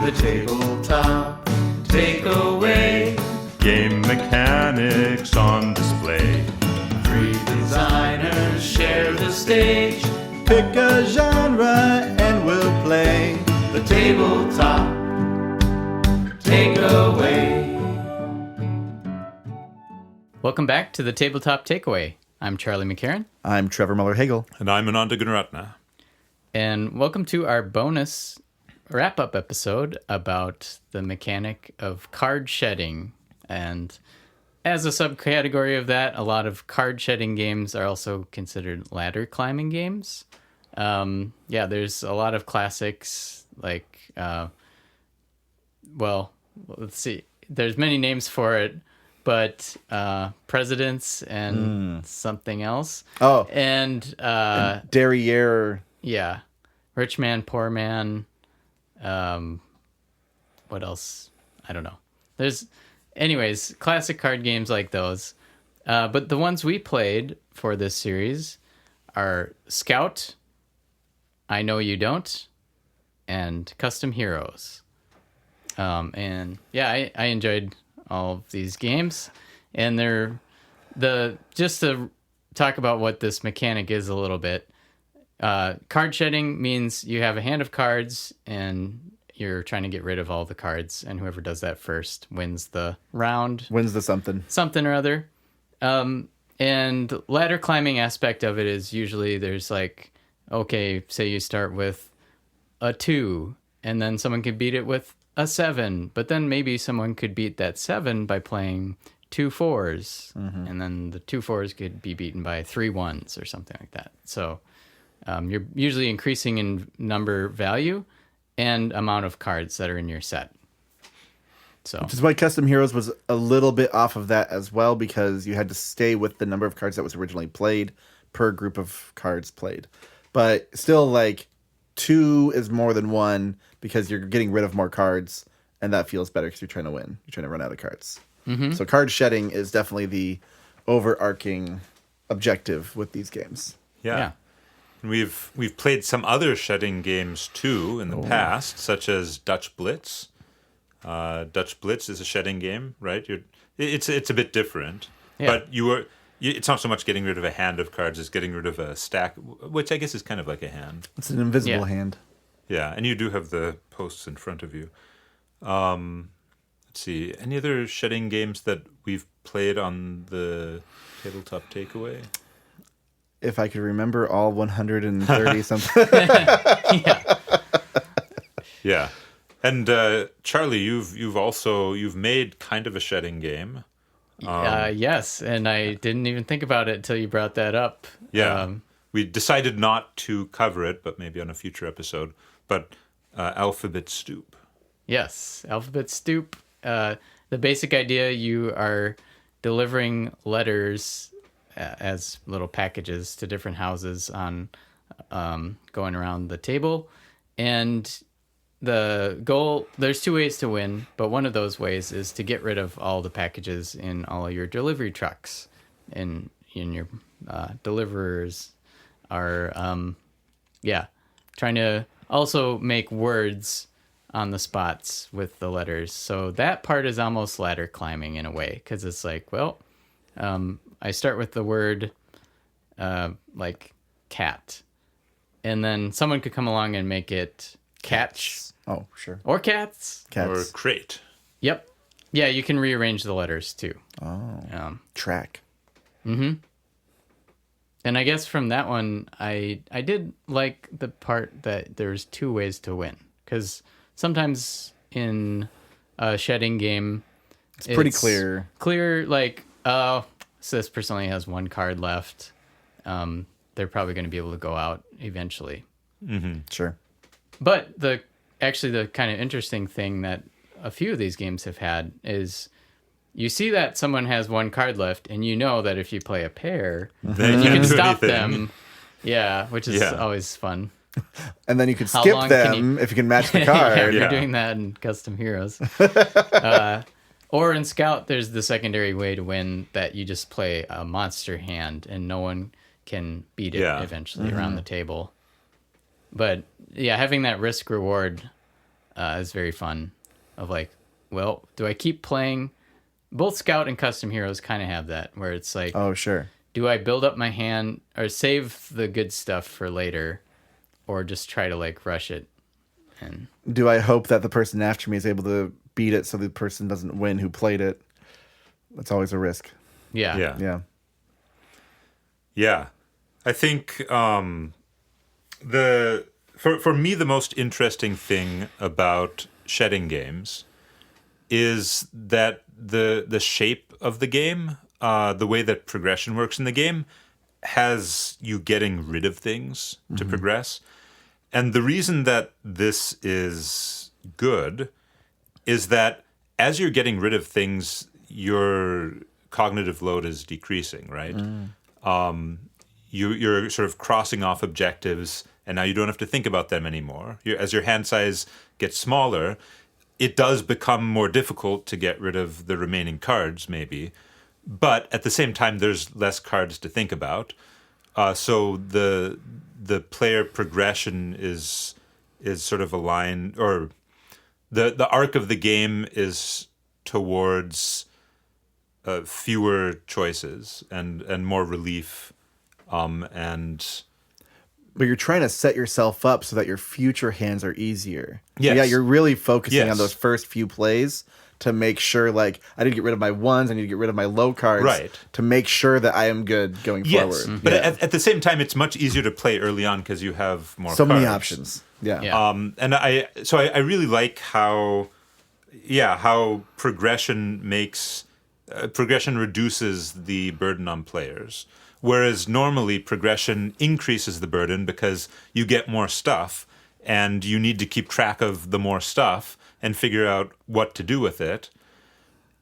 the tabletop takeaway. Game mechanics on display. Three designers share the stage. Pick a genre and we'll play The tabletop takeaway. Welcome back to the Tabletop Takeaway. I'm Charlie McCarran. I'm Trevor Muller-Hagel. And I'm Ananda Gunaratna. And welcome to our bonus wrap-up episode about the mechanic of card shedding. And as a subcategory of that, a lot of card shedding games are also considered ladder climbing games. There's a lot of classics like, let's see. There's many names for it, but Presidents and something else. Oh. And Derriere. yeah. Rich Man, Poor Man. What else? I don't know. Anyways, classic card games like those. But the ones we played for this series are Scout, I Know You Don't, and Custom Heroes. I enjoyed all of these games. And just to talk about what this mechanic is a little bit, card shedding means you have a hand of cards and you're trying to get rid of all the cards, and whoever does that first wins the round. Wins the something. Something or other. And ladder climbing aspect of it is usually there's like, okay, say you start with a 2, and then someone could beat it with a 7, but then maybe someone could beat that 7 by playing 2 4s, and then the 2 4s could be beaten by 3 1s or something like that. So you're usually increasing in number value and amount of cards that are in your set. So, Which is why Custom Heroes was a little bit off of that as well, because you had to stay with the number of cards that was originally played per group of cards played. But still, like, 2 is more than 1 because you're getting rid of more cards, and that feels better because you're trying to win. You're trying to run out of cards. Mm-hmm. So card shedding is definitely the overarching objective with these games. Yeah. We've played some other shedding games too in the past, such as Dutch Blitz. Dutch Blitz is a shedding game, right? It's a bit different, but it's not so much getting rid of a hand of cards as getting rid of a stack, which I guess is kind of like a hand. It's an invisible hand. Yeah, and you do have the posts in front of you. Let's see, any other shedding games that we've played on the Tabletop Takeaway? If I could remember all 130 something. Yeah. And Charlie, you've made kind of a shedding game. yes, and I didn't even think about it until you brought that up. Yeah. We decided not to cover it, but maybe on a future episode. But Alphabet Stoop. Yes, Alphabet Stoop. The basic idea, you are delivering letters as little packages to different houses on going around the table. And the goal, there's 2 ways to win, but one of those ways is to get rid of all the packages in all of your delivery trucks. And in your deliverers are, trying to also make words on the spots with the letters. So that part is almost ladder climbing in a way, because it's like, I start with the word like cat, and then someone could come along and make it catch. Oh, sure. Or cats. Or crate. Yep. Yeah, you can rearrange the letters too. Oh. Track. Mm-hmm. And I guess from that one, I did like the part that there's 2 ways to win, because sometimes in a shedding game, it's pretty clear. Clear, like, so this person only has 1 card left. They're probably going to be able to go out eventually. Mm-hmm. Sure. But the kind of interesting thing that a few of these games have had is you see that someone has 1 card left, and you know that if you play a pair, then you can stop them. Yeah, which is always fun. And then you could skip them if you can match the card. You're doing that in Custom Heroes. Or in Scout, there's the secondary way to win that you just play a monster hand and no one can beat it eventually around the table. But yeah, having that risk reward is very fun. Of like, well, do I keep playing? Both Scout and Custom Heroes kind of have that, where it's like, Oh, sure. do I build up my hand or save the good stuff for later, or just try to like rush it? And Do I hope that the person after me is able to beat it so the person doesn't win who played it? That's always a risk. yeah, Yeah. Yeah, I think for me the most interesting thing about shedding games is that the shape of the game, the way that progression works in the game, has you getting rid of things to progress. And the reason that this is good is that as you're getting rid of things, your cognitive load is decreasing, right? You're sort of crossing off objectives, and now you don't have to think about them anymore. As your hand size gets smaller, it does become more difficult to get rid of the remaining cards, maybe. But at the same time, there's less cards to think about. So the player progression is sort of aligned, or the arc of the game is towards fewer choices and more relief, and But you're trying to set yourself up so that your future hands are easier. So Yes. yeah, you're really focusing Yes. on those first few plays to make sure, like, I need to get rid of my ones, I need to get rid of my low cards, Right. to make sure that I am good going yes, forward. but Yeah. at the same time, it's much easier to play early on because you have more So many cards. options. Yeah. Yeah. And I really like how progression makes progression reduces the burden on players, whereas normally progression increases the burden because you get more stuff and you need to keep track of the more stuff and figure out what to do with it.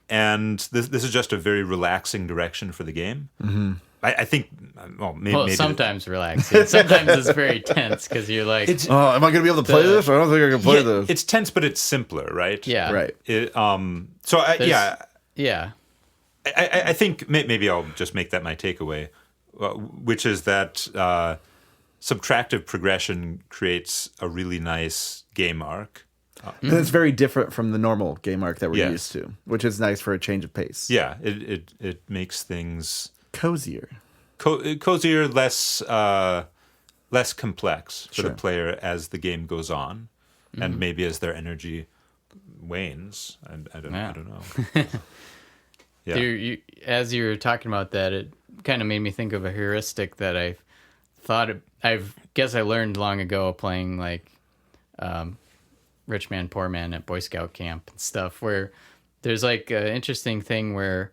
And this is just a very relaxing direction for the game. Mm-hmm. I think, well, maybe sometimes relaxing. Sometimes it's very tense because you're like, it's Oh, am I going to be able to play this? I don't think I can play this. it's tense, but it's simpler, right? yeah, Right. So yeah. I think maybe I'll just make that my takeaway, which is that subtractive progression creates a really nice game arc. And it's very different from the normal game arc that we're Yes. used to, which is nice for a change of pace. Yeah, it makes things Cozier. cozier, less complex for Sure. the player as the game goes on, and maybe as their energy wanes. I don't know. Yeah. As you were talking about that, it kind of made me think of a heuristic that I guess I learned long ago playing like Rich Man, Poor Man at Boy Scout camp and stuff, where there's like an interesting thing where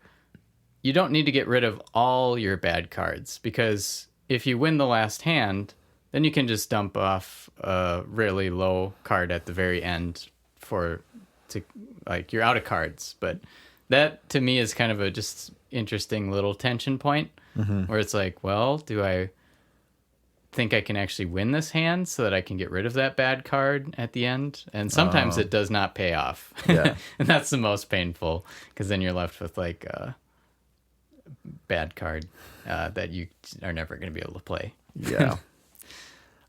you don't need to get rid of all your bad cards, because if you win the last hand, then you can just dump off a really low card at the very end you're out of cards. But that to me is kind of a just interesting little tension point where it's like, well, do I think I can actually win this hand so that I can get rid of that bad card at the end? And sometimes it does not pay off. Yeah. And that's the most painful, because then you're left with like a bad card that you are never going to be able to play. Yeah.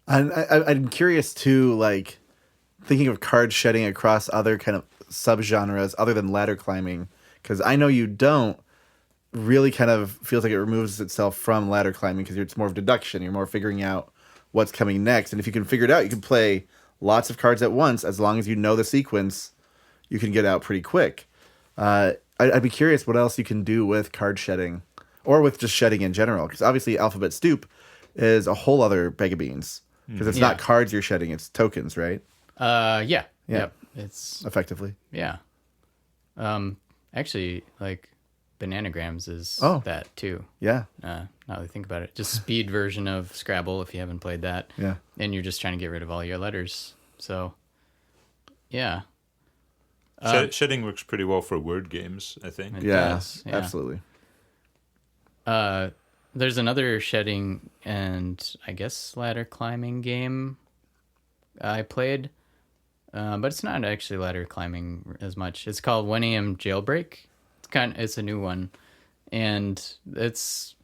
And I'm curious too, like, thinking of card shedding across other kind of subgenres other than ladder climbing, because I know you don't really kind of feels like it removes itself from ladder climbing because it's more of deduction. You're more figuring out what's coming next. And if you can figure it out, you can play lots of cards at once. As long as you know the sequence, you can get out pretty quick. I'd be curious what else you can do with card shedding, or with just shedding in general, because obviously Alphabet Stoop is a whole other bag of beans, because it's not cards you're shedding, it's tokens, right? Yeah. Yeah. Yep. It's Effectively. yeah. Actually, like Bananagrams is that too. Yeah. Now that I think about it, just speed version of Scrabble if you haven't played that. Yeah. And you're just trying to get rid of all your letters. So, yeah. Shedding works pretty well for word games, I think. It Yeah. does, yeah. Absolutely. There's another shedding and I guess ladder climbing game I played, but it's not actually ladder climbing as much. It's called 1 a.m. Jailbreak. It's a new one, and it's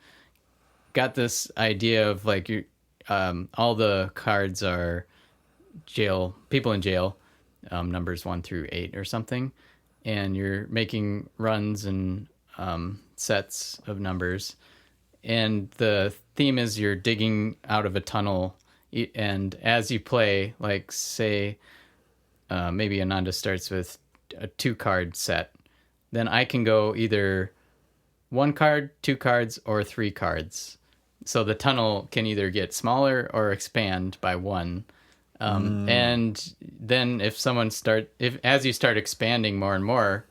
got this idea of like all the cards are people in jail, numbers 1 through 8 or something, and you're making runs and sets of numbers. And the theme is you're digging out of a tunnel, and as you play, like say maybe Ananda starts with a 2-card set, then I can go either 1 card, 2 cards, or 3 cards. So the tunnel can either get smaller or expand by 1. And then if as you start expanding more and more,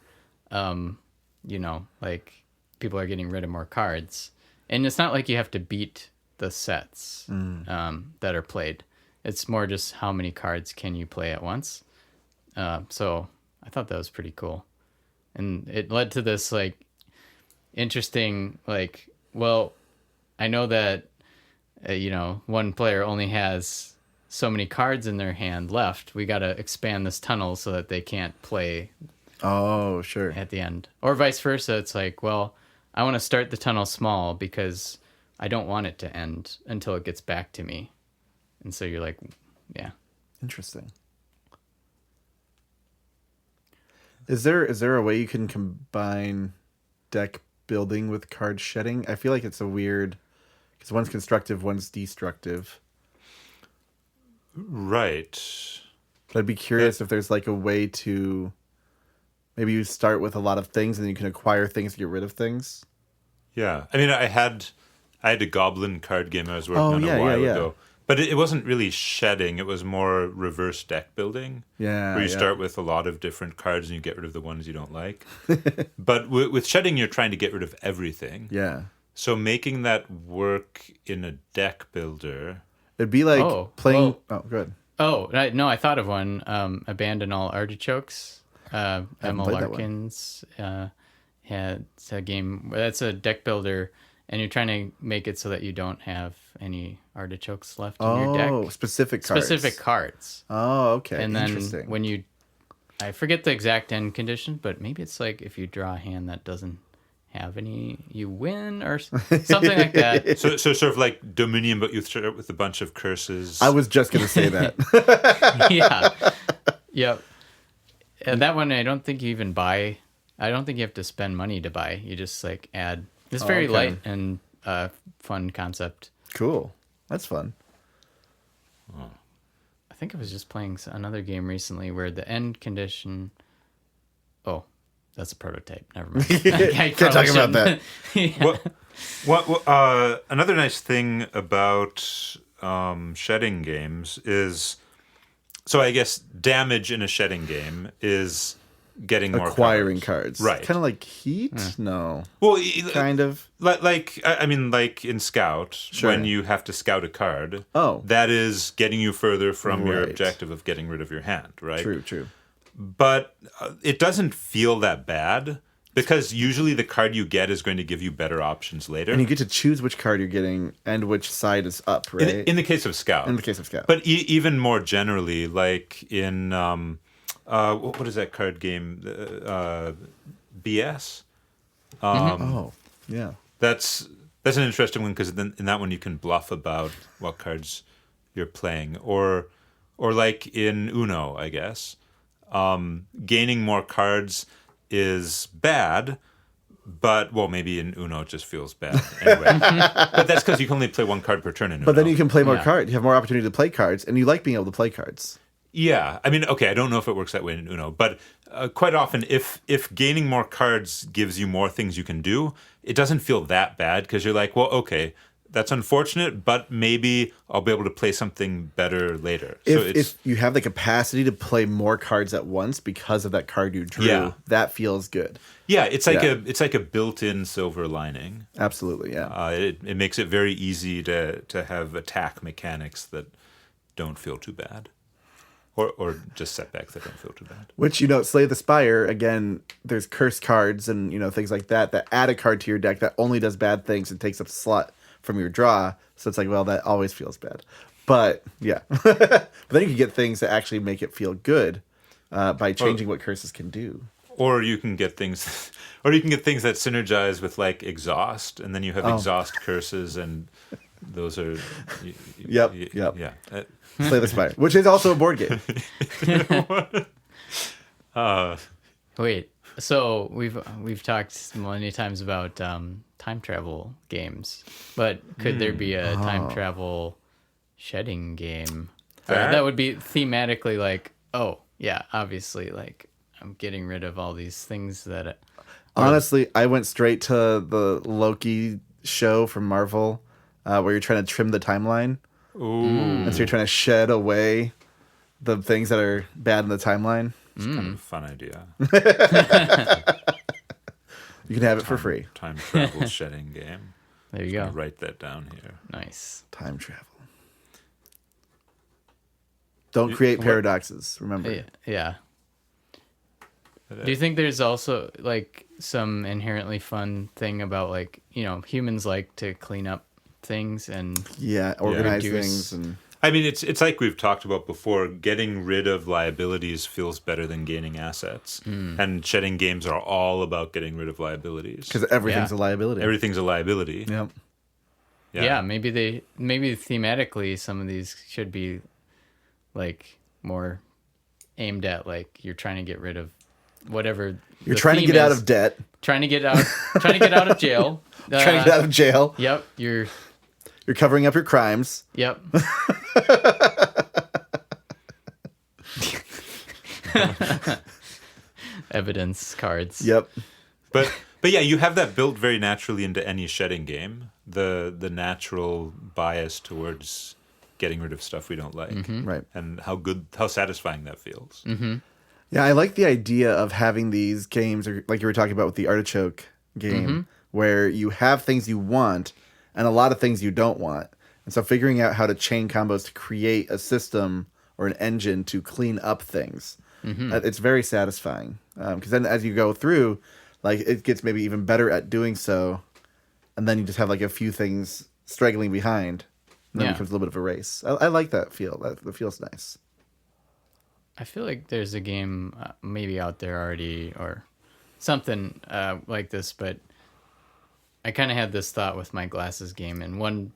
like people are getting rid of more cards. And it's not like you have to beat the sets that are played. It's more just how many cards can you play at once. So I thought that was pretty cool. And it led to this like interesting, like, well, I know that, one player only has so many cards in their hand left. We got to expand this tunnel so that they can't play Oh, sure. at the end. Or vice versa. It's like, well, I want to start the tunnel small because I don't want it to end until it gets back to me. And so you're like, yeah. Interesting. Is there a way you can combine deck building with card shedding? I feel like it's a weird, because one's constructive, one's destructive. Right. But I'd be curious if there's like a way to, maybe you start with a lot of things and then you can acquire things to get rid of things. Yeah. I mean, I had a Goblin card game I was working on a while ago. But it wasn't really shedding. It was more reverse deck building. Yeah. Where you start with a lot of different cards and you get rid of the ones you don't like. But with shedding, you're trying to get rid of everything. Yeah. So making that work in a deck builder. It'd be like playing. Well, oh, good. Oh, no, I thought of one. Abandon All Artichokes. Emma played that one. Larkins had a game. That's a deck builder, and you're trying to make it so that you don't have any artichokes left in your deck. Oh, specific cards. Specific cards. Oh, okay. And then Interesting. when I forget the exact end condition, but maybe it's like if you draw a hand that doesn't have any, you win or something like that. So sort of like Dominion, but you start with a bunch of curses. I was just going to say that. Yeah. Yep. And that one, I don't think you even buy. I don't think you have to spend money to buy. You just like add. It's very okay. light and fun concept. Cool. That's fun. I think I was just playing another game recently where the end condition. Oh, that's a prototype. Never mind. I Can't talk about that. Yeah. Another nice thing about shedding games is, so I guess damage in a shedding game is getting more Acquiring cards. Right. Kind of like Heat? No. Well, Kind of. like I mean, like in Scout, Sure. when you have to scout a card, Oh. that is getting you further from your Right. objective of getting rid of your hand, right? True. But it doesn't feel that bad because usually the card you get is going to give you better options later. And you get to choose which card you're getting and which side is up, right? In the case of Scout. In the case of Scout. But even more generally, like in what is that card game? BS. Oh, yeah. That's an interesting one because in that one you can bluff about what cards you're playing, or like in Uno, I guess. Gaining more cards is bad, but maybe in Uno it just feels bad anyway. But that's because you can only play one card per turn in Uno. But then you can play more Yeah. cards. You have more opportunity to play cards, and you like being able to play cards. Yeah, I mean, okay, I don't know if it works that way in Uno, but quite often, if gaining more cards gives you more things you can do, it doesn't feel that bad because you're like, well, okay, that's unfortunate, but maybe I'll be able to play something better later. If you have the capacity to play more cards at once because of that card you drew, Yeah. that feels good. yeah, it's like Yeah. it's like a built-in silver lining. Absolutely, yeah. It makes it very easy to have attack mechanics that don't feel too bad. Or just setbacks that don't feel too bad. Which, Slay the Spire, again, there's curse cards and, things like that add a card to your deck that only does bad things and takes up a slot from your draw. So it's like, well, that always feels bad. But, yeah. But then you can get things that actually make it feel good by changing what curses can do. Or you can get things that synergize with like exhaust, and then you have exhaust curses, and those are. Yep. Yeah. Slay the Spire, which is also a board game. Wait, so we've talked many times about time travel games, but could there be a time travel shedding game? That would be thematically like, oh yeah, obviously like I'm getting rid of all these things that. Honestly, I went straight to the Loki show from Marvel, where you're trying to trim the timeline. Ooh. And so you're trying to shed away the things that are bad in the timeline. It's kind of a fun idea. You can have it for free. Time travel shedding game. There you go. I'll write that down here. Nice. Time travel. Don't create paradoxes, remember. Yeah. Do you think there's also like some inherently fun thing about like, humans like to clean up things and Yeah, organize Reduce. things. And I mean, it's like we've talked about before. Getting rid of liabilities feels better than gaining assets. And shedding games are all about getting rid of liabilities. because everything's Yeah. a liability. Everything's a liability. Yep. yeah, maybe thematically some of these should be like more aimed at like you're trying to get rid of whatever You're the trying to theme get out is. of debt. Trying to get out of jail. Trying to get out of jail. Yep, You're covering up your crimes. yep. Evidence cards. Yep. But yeah, you have that built very naturally into any shedding game. The natural bias towards getting rid of stuff we don't like. Right. And how satisfying that feels. Yeah, I like the idea of having these games, or like you were talking about with the artichoke game, where you have things you want and a lot of things you don't want. And so figuring out how to chain combos to create a system or an engine to clean up things, it's very satisfying. Because then as you go through, like it gets maybe even better at doing so. And then you just have like a few things straggling behind. And then it becomes a little bit of a race. I like that feel. That feels nice. I feel like there's a game maybe out there already or something like this, but I kind of had this thought with my glasses game in one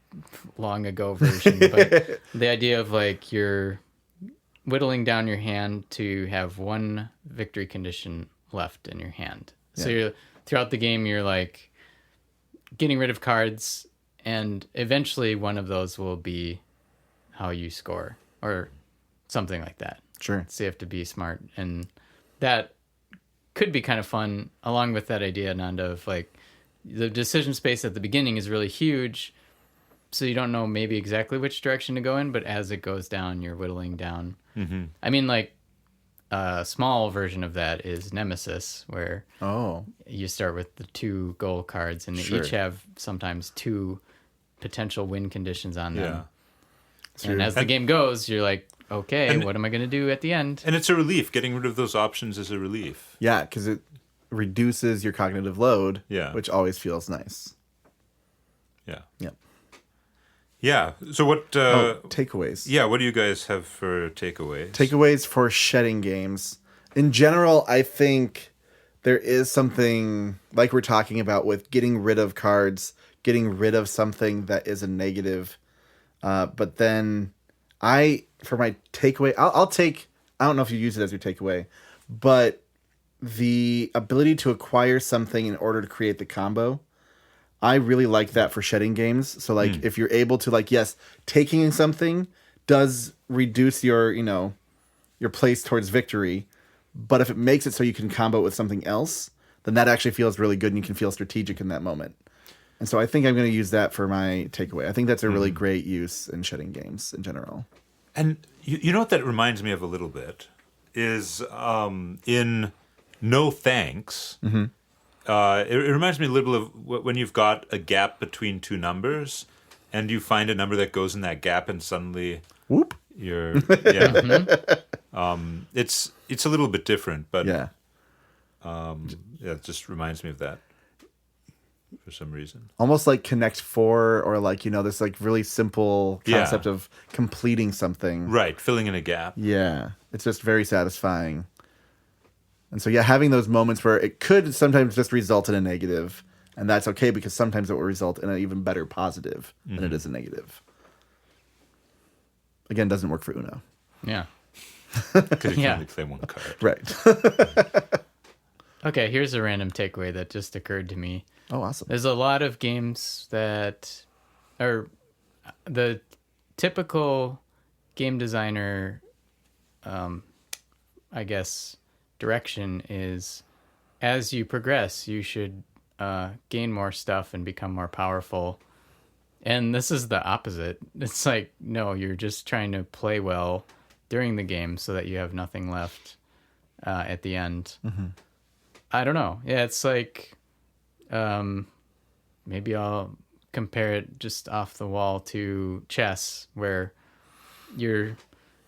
long ago version. But the idea of like you're whittling down your hand to have one victory condition left in your hand. So you're throughout the game, you're like getting rid of cards, and eventually one of those will be how you score or something like that. Sure. So you have to be smart, and that could be kind of fun along with that idea, Ananda, of like the decision space at the beginning is really huge, so you don't know maybe exactly which direction to go in, but as it goes down, you're whittling down. I mean, like a small version of that is Nemesis, where you start with the 2 goal cards, and they each have sometimes 2 potential win conditions on them. Yeah. And as the game goes, you're like, okay, what am I going to do at the end? And it's a relief. Getting rid of those options is a relief. Yeah, because it reduces your cognitive load, Yeah. which always feels nice. Yeah. Yep. Yeah. So what... Takeaways. Yeah, what do you guys have for takeaways? Takeaways for shedding games. In general, I think there is something like we're talking about with getting rid of cards, getting rid of something that is a negative. But then for my takeaway, I'll take, I don't know if you use it as your takeaway, but the ability to acquire something in order to create the combo, I really like that for shedding games. So like if you're able to like, yes, taking something does reduce your, your place towards victory. But if it makes it so you can combo it with something else, then that actually feels really good and you can feel strategic in that moment. And so I think I'm going to use that for my takeaway. I think that's a really great use in shedding games in general. And you know what that reminds me of a little bit is in No Thanks. It reminds me a little of when you've got a gap between 2 numbers and you find a number that goes in that gap and suddenly Whoop. you're it's a little bit different, but Yeah. it just reminds me of that for some reason. Almost like Connect 4 or like, this like really simple concept of completing something. Right, filling in a gap. Yeah. It's just very satisfying. And so, having those moments where it could sometimes just result in a negative, and that's okay because sometimes it will result in an even better positive than it is a negative. Again, doesn't work for Uno. Yeah. Because you Yeah. can only play one card. Right. Okay, here's a random takeaway that just occurred to me. Oh, awesome. There's a lot of games that are the typical game designer, I guess, direction is as you progress, you should gain more stuff and become more powerful. And this is the opposite. It's like, no, you're just trying to play well during the game so that you have nothing left at the end. Mm-hmm. I don't know. Yeah, it's like maybe I'll compare it just off the wall to chess, where you're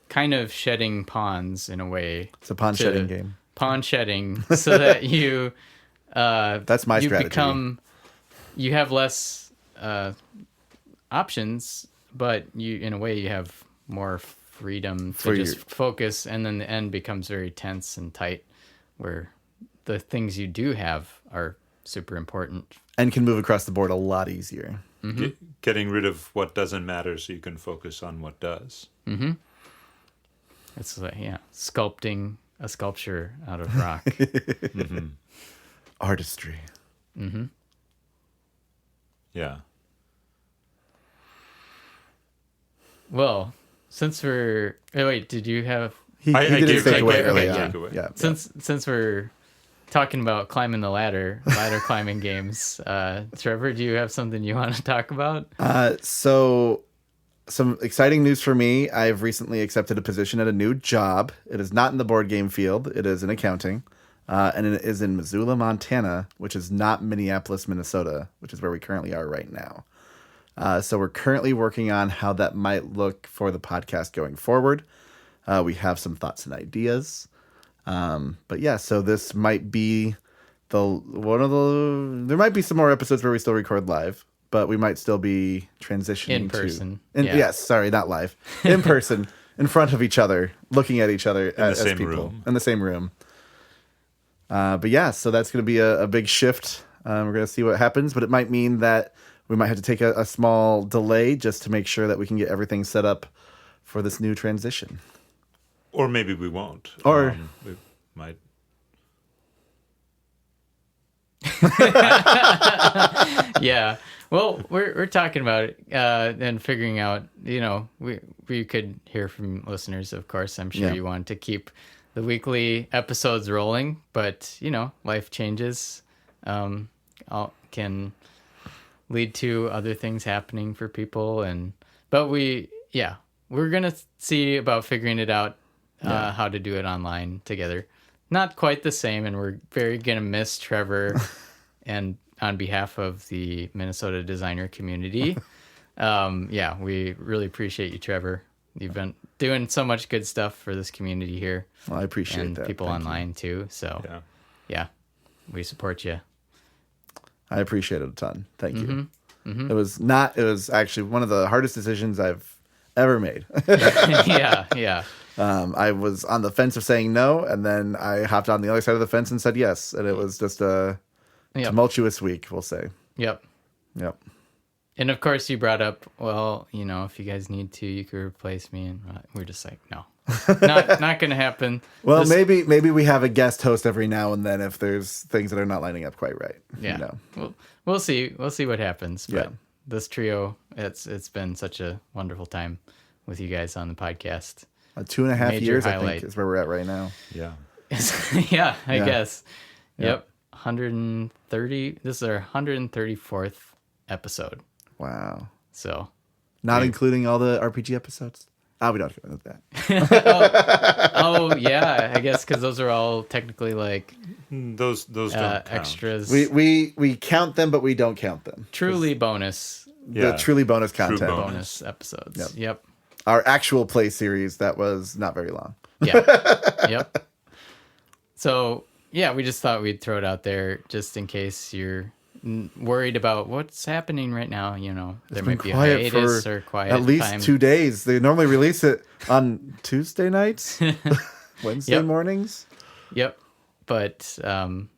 kind of shedding pawns in a way. It's a pawn to- shedding game. Pawn shedding, so that you That's my you strategy. you have less options, but you in a way you have more freedom to For just your- focus, and then the end becomes very tense and tight, where the things you do have are super important. And can move across the board a lot easier. Getting rid of what doesn't matter so you can focus on what does. It's like, yeah, sculpting a sculpture out of rock. Artistry. Yeah. Well, since we're wait, did you have He I did his gave takeaway takeaway, early okay, on. takeaway. Yeah. since we're talking about climbing the ladder climbing games, Trevor, do you have something you want to talk about? So, some exciting news for me. I've recently accepted a position at a new job. It is not in the board game field. It is in accounting. And it is in Missoula, Montana, which is not Minneapolis, Minnesota, which is where we currently are right now. So we're currently working on how that might look for the podcast going forward. We have some thoughts and ideas. But yeah, so this might be there might be some more episodes where we still record live, but we might still be transitioning In person, To, yeah. Yes, sorry, not live. In person, in front of each other, looking at each other as same people room. in the same room. But yeah, so that's going to be a big shift. We're going to see what happens, but it might mean that we might have to take a small delay just to make sure that we can get everything set up for this new transition. Or maybe we won't. Or- we might. Yeah. Well, we're talking about it and figuring out, we could hear from listeners, of course. I'm sure Yeah. you want to keep the weekly episodes rolling, but, life changes can lead to other things happening for people. But we're going to see about figuring it out, how to do it online together. Not quite the same, and we're very going to miss Trevor and on behalf of the Minnesota designer community. We really appreciate you, Trevor. You've been doing so much good stuff for this community here. Well, I appreciate and that. people Thank you. online too. So Yeah. we support you. I appreciate it a ton. Thank you. Mm-hmm. It was actually one of the hardest decisions I've ever made. yeah. I was on the fence of saying no, and then I hopped on the other side of the fence and said yes. And it was just a Yep. tumultuous week, we'll say. Yep. Yep. And of course you brought up, well, if you guys need to, you could replace me. And we're just like, no, not going to happen. Well, This- maybe we have a guest host every now and then if there's things that are not lining up quite right. Yeah. We'll see. We'll see what happens. But Yeah. this trio, it's been such a wonderful time with you guys on the podcast. 2.5 Major years, I highlight. think, is where we're at right now. Yeah. Yeah, I Yeah. guess. Yeah. Yep. 130. This is our 134th episode. Wow. So, Not including all the RPG episodes. We don't go into that. oh yeah, I guess because those are all technically like Those don't count. extras. We count them, but we don't count them. Truly bonus Yeah. The truly bonus content. bonus. episodes. Yep. Our actual play series that was not very long. Yeah. Yep. So yeah, we just thought we'd throw it out there just in case you're worried about what's happening right now. There might be a Quiet hiatus for or quiet at least time. 2 days. They normally release it on Tuesday nights, Wednesday Yep. mornings. Yep. But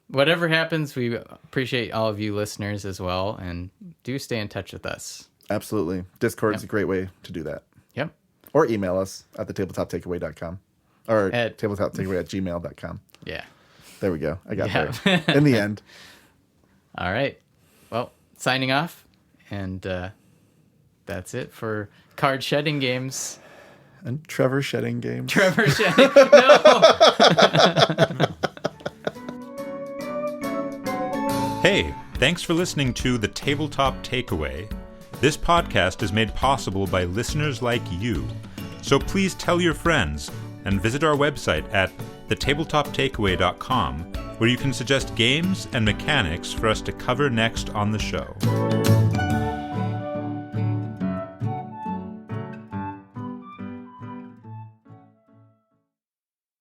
whatever happens, we appreciate all of you listeners as well, and do stay in touch with us. Absolutely. Discord is a great way to do that. Yep. Or email us at thetabletoptakeaway.com. Or At- tabletoptakeaway@gmail.com. Yeah. There we go. I got Yeah. there. In the end. All right. Well, signing off. And that's it for card shedding games. And Trevor shedding games. Trevor shedding. No. Hey, thanks for listening to The Tabletop Takeaway. This podcast is made possible by listeners like you. So please tell your friends and visit our website at thetabletoptakeaway.com, where you can suggest games and mechanics for us to cover next on the show.